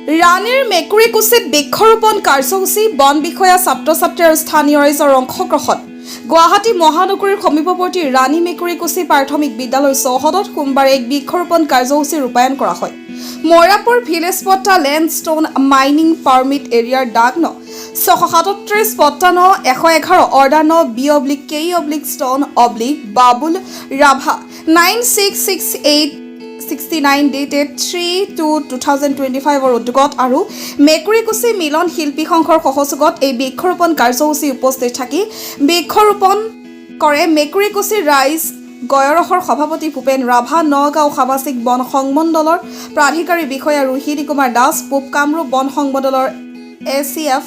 ৰাণীৰ মেকুৰীকুছিত বৃক্ষৰোপণ কাৰ্যসূচী বন বিষয়া ছাত্ৰ-ছাত্ৰী আৰু স্থানীয় ৰাইজৰ অংশগ্ৰহণ গুৱাহাটী মহানগৰীৰ সমীপৱৰ্তী ৰাণী মেকুৰীকুছি প্ৰাথমিক বিদ্যালয় চৌহদত সোমবাৰে এক বৃক্ষৰোপণ কাৰ্যসূচী ৰূপায়ণ কৰা হয়। মৰাপুৰ ভিলেজ পট্টা লেণ্ড ষ্টোন মাইনিং পাৰ্মিট এৰিয়াৰ ডাক ন 637 পট্টা ন 111 অৰ্ডাৰ ন B/K/ষ্টোন/ বাবুল ৰাভা 966869 dated 3/2/2025 উদ্যোগত আৰু মেকুৰীকুছি মিলন শিল্পী সংঘৰ সহযোগত এই বৃক্ষৰোপণ কাৰ্যসূচী উপস্থিত থাকি বৃক্ষৰোপণ কৰে মেকুৰীকুছি ৰাইজ গয়ৰহৰ সভাপতি ভূপেন ৰাভা, নগাঁও সামাজিক বন সংমণ্ডলৰ প্ৰাধিকাৰী বিষয়া ৰোহিণী কুমাৰ দাস, পূব কামৰূপ বন সংমণ্ডলৰ ACF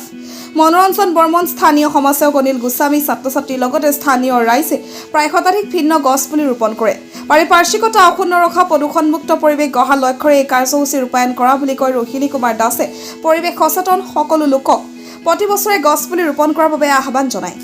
মনোৰঞ্জন বৰ্মন, স্থানীয় সমাজসেৱক অনিল গোস্বামী, ছাত্ৰ-ছাত্ৰীৰ লগতে স্থানীয় ৰাইজে প্ৰায় শতাধিক ভিন্ন গছপুলি ৰোপণ কৰে। পাৰিপাৰ্শ্বিকতা অক্ষুণ্ণ ৰখা প্ৰদূষণমুক্ত পৰিৱেশ গঢ়াৰ লক্ষ্যৰে এই কাৰ্যসূচী ৰূপায়ণ কৰা বুলি কয় ৰোহিণী কুমাৰ দাসে পৰিৱেশ সচেতন সকলো লোকক প্ৰতি বছৰে গছপুলি ৰোপণ কৰাৰ বাবে আহ্বান জনায়।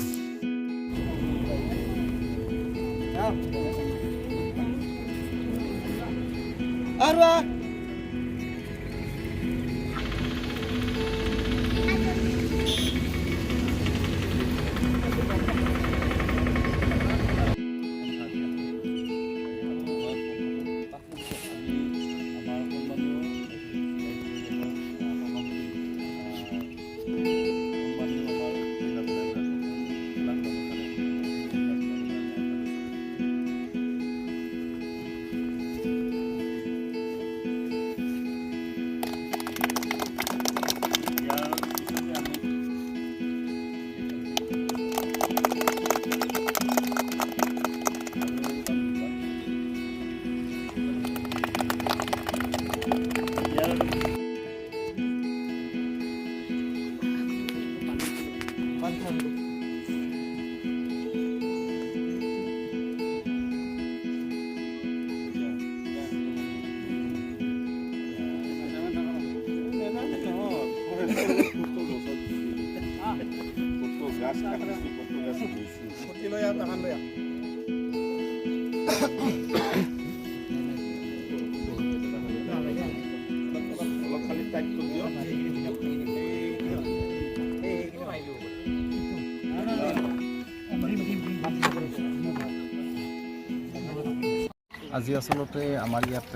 আজি আচলতে আমাৰ ইয়াত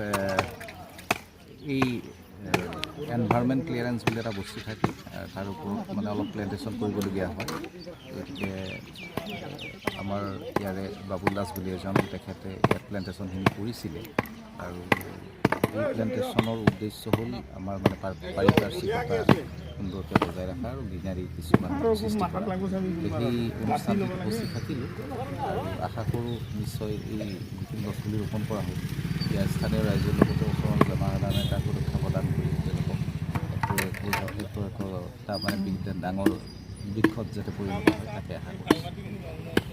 এই এনভাইৰনমেণ্ট ক্লিয়াৰেন্স বুলি এটা বস্তু থাকে, তাৰ ওপৰত মানে অলপ প্লেণ্টেশ্যন কৰিবলগীয়া হয়। গতিকে আমাৰ ইয়াৰে বাবুল দাস বুলি এজন তেখেতে ইয়াত প্লেণ্টেশ্যনখিনি কৰিছিলে আৰু এই প্লেণ্টেশ্যনৰ উদ্দেশ্য হ'ল আমাৰ মানে পাৰিপাৰ্শ্বিকতা সুন্দৰকৈ বজাই ৰখা আৰু গ্ৰীনাৰী কিছুমান সৃষ্টি কৰা। সেই অনুষ্ঠানটোত উপস্থিত থাকিলোঁ আৰু আশা কৰোঁ নিশ্চয় এই যিখিনি গছপুলি ৰোপণ কৰা হ'ল ইয়াৰ স্থানীয় ৰাইজৰ লগতে ওচৰৰ জনসাধাৰণে তাক সুৰক্ষা প্ৰদান কৰি তেওঁলোকক এটা মানে ডাঙৰ বৃক্ষত যাতে পৰিণত হয় তাকে আশা কৰিছোঁ।